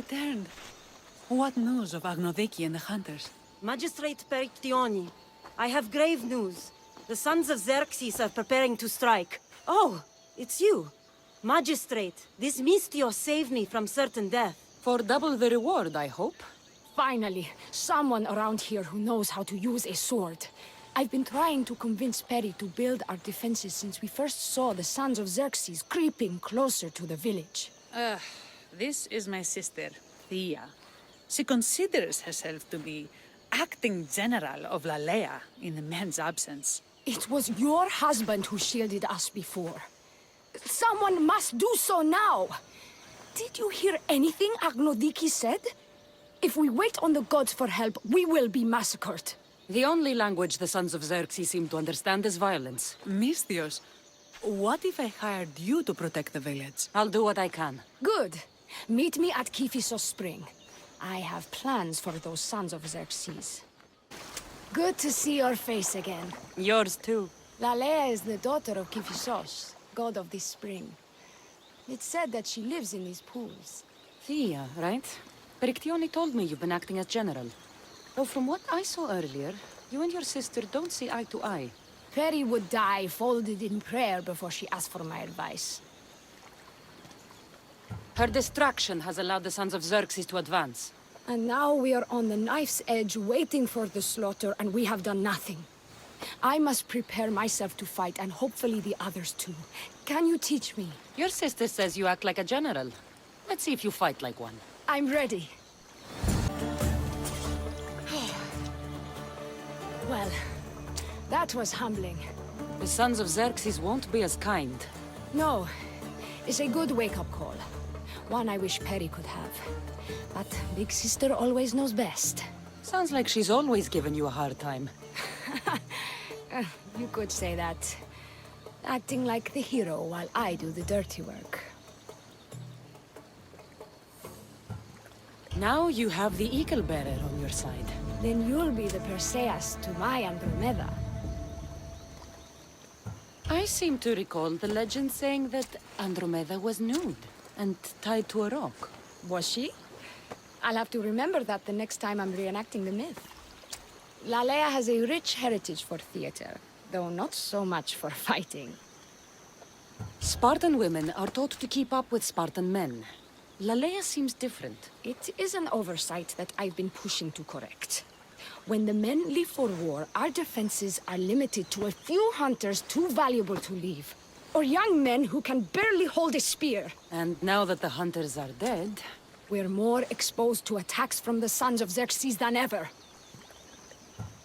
returned. What news of Agnodiki and the hunters? Magistrate Perictioni, I have grave news. The sons of Xerxes are preparing to strike. Oh, it's you. Magistrate, this Mistio saved me from certain death. For double the reward, I hope. Finally, someone around here who knows how to use a sword. I've been trying to convince Peri to build our defenses since we first saw the sons of Xerxes creeping closer to the village. This is my sister, Thyia. She considers herself to be acting general of Lalea in the man's absence. It was your husband who shielded us before. Someone must do so now! Did you hear anything Agnodiki said? If we wait on the gods for help, we will be massacred. The only language the sons of Xerxes seem to understand is violence. Mistios, what if I hired you to protect the village? I'll do what I can. Good. Meet me at Kiphisos Spring. I have plans for those sons of Xerxes. Good to see your face again. Yours too. Lalea is the daughter of Kiphisos, god of this spring. It's said that she lives in these pools. Thyia, right? Perictioni told me you've been acting as general. Though from what I saw earlier, you and your sister don't see eye to eye. Peri would die folded in prayer before she asked for my advice. Her distraction has allowed the sons of Xerxes to advance. And now we are on the knife's edge waiting for the slaughter, and we have done nothing. I must prepare myself to fight, and hopefully the others too. Can you teach me? Your sister says you act like a general. Let's see if you fight like one. I'm ready. Well, that was humbling. The sons of Xerxes won't be as kind. No, it's a good wake-up call. One I wish Peri could have. But Big Sister always knows best. Sounds like she's always given you a hard time. You could say that. Acting like the hero while I do the dirty work. Now you have the Eagle Bearer on your side. Then you'll be the Perseus to my Andromeda. I seem to recall the legend saying that Andromeda was nude and tied to a rock. Was she? I'll have to remember that the next time I'm reenacting the myth. Lalea has a rich heritage for theater, though not so much for fighting. Spartan women are taught to keep up with Spartan men. Lalea seems different. It is an oversight that I've been pushing to correct. When the men leave for war, our defenses are limited to a few hunters too valuable to leave. Or young men who can barely hold a spear. And now that the hunters are dead... We're more exposed to attacks from the sons of Xerxes than ever.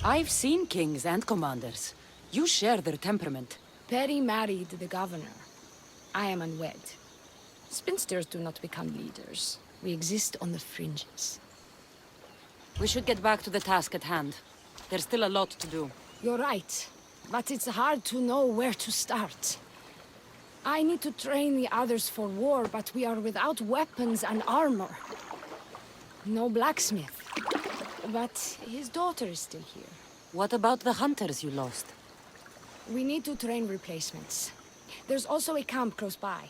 I've seen kings and commanders. You share their temperament. Peri married the governor. I am unwed. Spinsters do not become leaders. We exist on the fringes. We should get back to the task at hand. There's still a lot to do. You're right, but it's hard to know where to start. I need to train the others for war, but we are without weapons and armor. No blacksmith. But his daughter is still here. What about the hunters you lost? We need to train replacements. There's also a camp close by.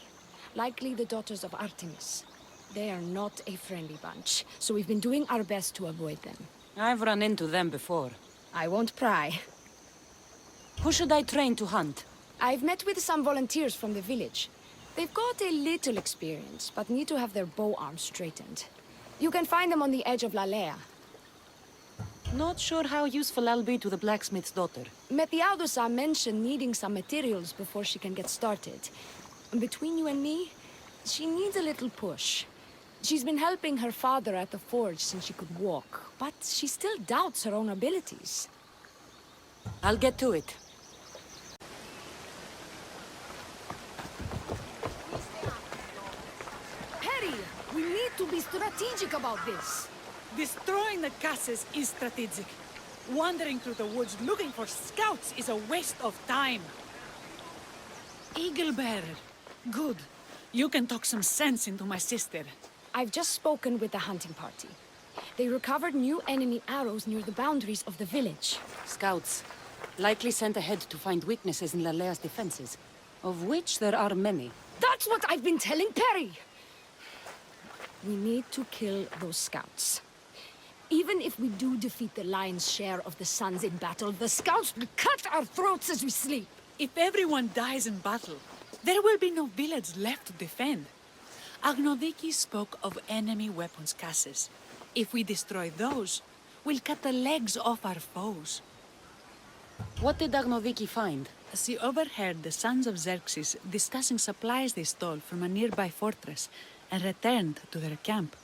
Likely the daughters of Artemis. They are not a friendly bunch, so we've been doing our best to avoid them. I've run into them before. I won't pry. Who should I train to hunt? I've met with some volunteers from the village. They've got a little experience, but need to have their bow arms straightened. You can find them on the edge of Lalea. Not sure how useful I'll be to the blacksmith's daughter. Methiadusa mentioned needing some materials before she can get started. Between you and me, she needs a little push. She's been helping her father at the forge since she could walk, but she still doubts her own abilities. I'll get to it. Peri, we need to be strategic about this. Destroying the castles is strategic. Wandering through the woods looking for scouts is a waste of time. Eagle Bearer. Good. You can talk some sense into my sister. I've just spoken with the hunting party. They recovered new enemy arrows near the boundaries of the village. Scouts. Likely sent ahead to find weaknesses in Lalea's defenses, of which there are many. That's what I've been telling Peri! We need to kill those scouts. Even if we do defeat the lion's share of the Suns in battle, the scouts will cut our throats as we sleep. If everyone dies in battle, there will be no village left to defend. Agnodiki spoke of enemy weapons caches. If we destroy those, we'll cut the legs off our foes. What did Agnoviki find? She overheard the sons of Xerxes discussing supplies they stole from a nearby fortress and returned to their camp.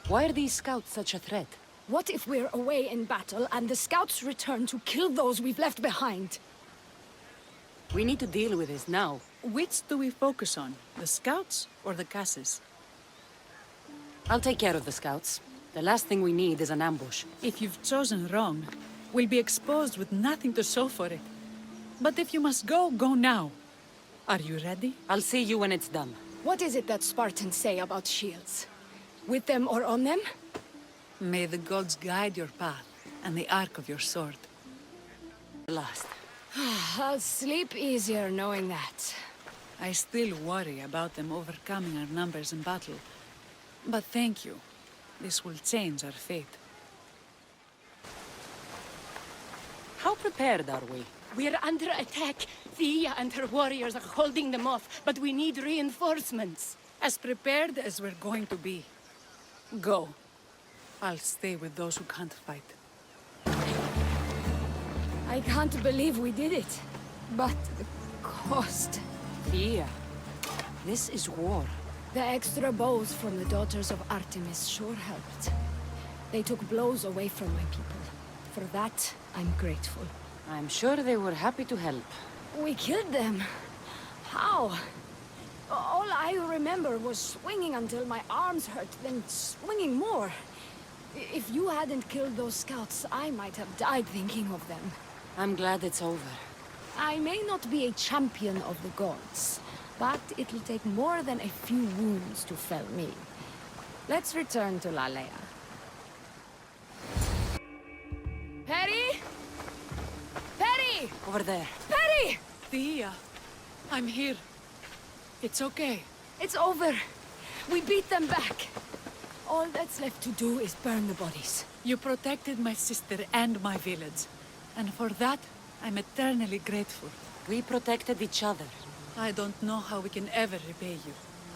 Why are these scouts such a threat? What if we're away in battle and the scouts return to kill those we've left behind? We need to deal with this now. Which do we focus on, the scouts or the caches? I'll take care of the scouts. The last thing we need is an ambush. If you've chosen wrong, we'll be exposed with nothing to show for it. But if you must go, go now. Are you ready? I'll see you when it's done. What is it that Spartans say about shields? With them or on them? May the gods guide your path and the arc of your sword. Last. I'll sleep easier knowing that. I still worry about them overcoming our numbers in battle. But thank you. This will change our fate. How prepared are we? We're under attack. Thyia and her warriors are holding them off, but we need reinforcements. As prepared as we're going to be. Go. I'll stay with those who can't fight. I can't believe we did it. But the cost... Thyia, this is war. The extra bows from the daughters of Artemis sure helped. They took blows away from my people. For that, I'm grateful. I'm sure they were happy to help. We killed them. How? All I remember was swinging until my arms hurt, then swinging more. If you hadn't killed those scouts, I might have died thinking of them. I'm glad it's over. I may not be a champion of the gods, but it'll take more than a few wounds to fell me. Let's return to Lalea. Perry? Perry! Over there. Perry! Thyia, I'm here. It's okay. It's over. We beat them back. All that's left to do is burn the bodies. You protected my sister and my village. And for that, I'm eternally grateful. We protected each other. I don't know how we can ever repay you.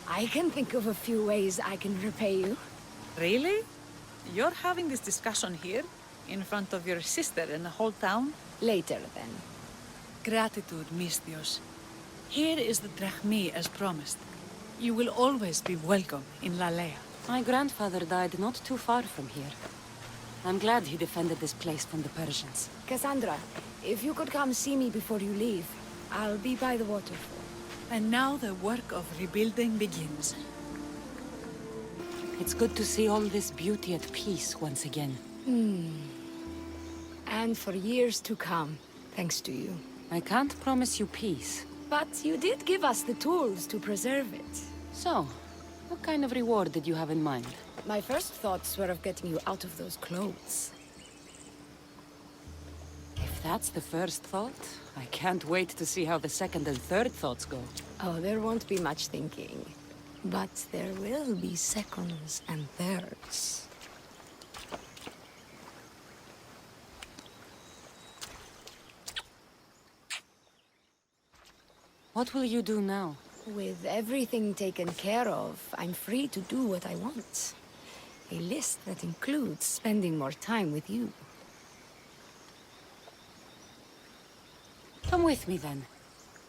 I can think of a few ways I can repay you. Really? You're having this discussion here? In front of your sister and the whole town? Later, then. Gratitude, Misthios. Here is the drachmi as promised. You will always be welcome in Lalea. My grandfather died not too far from here. I'm glad he defended this place from the Persians. Kassandra, if you could come see me before you leave, I'll be by the waterfall. And now the work of rebuilding begins. It's good to see all this beauty at peace once again. And for years to come, thanks to you. I can't promise you peace. But you did give us the tools to preserve it. So, what kind of reward did you have in mind? My first thoughts were of getting you out of those clothes. If that's the first thought, I can't wait to see how the second and third thoughts go. Oh, there won't be much thinking. But there will be seconds and thirds. What will you do now? With everything taken care of, I'm free to do what I want. A list that includes spending more time with you. Come with me then.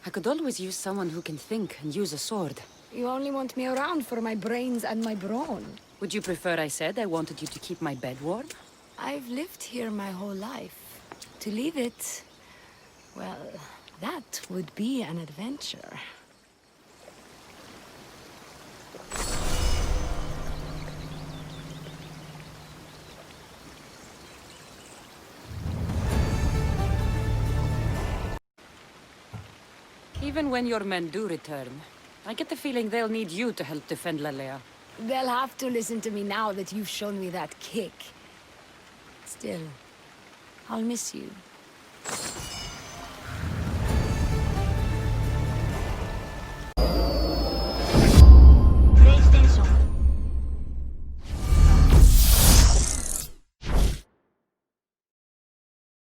I could always use someone who can think and use a sword. You only want me around for my brains and my brawn. Would you prefer I said I wanted you to keep my bed warm? I've lived here my whole life. To leave it, well, that would be an adventure. Even when your men do return, I get the feeling they'll need you to help defend Lalea. They'll have to listen to me now that you've shown me that kick. Still, I'll miss you.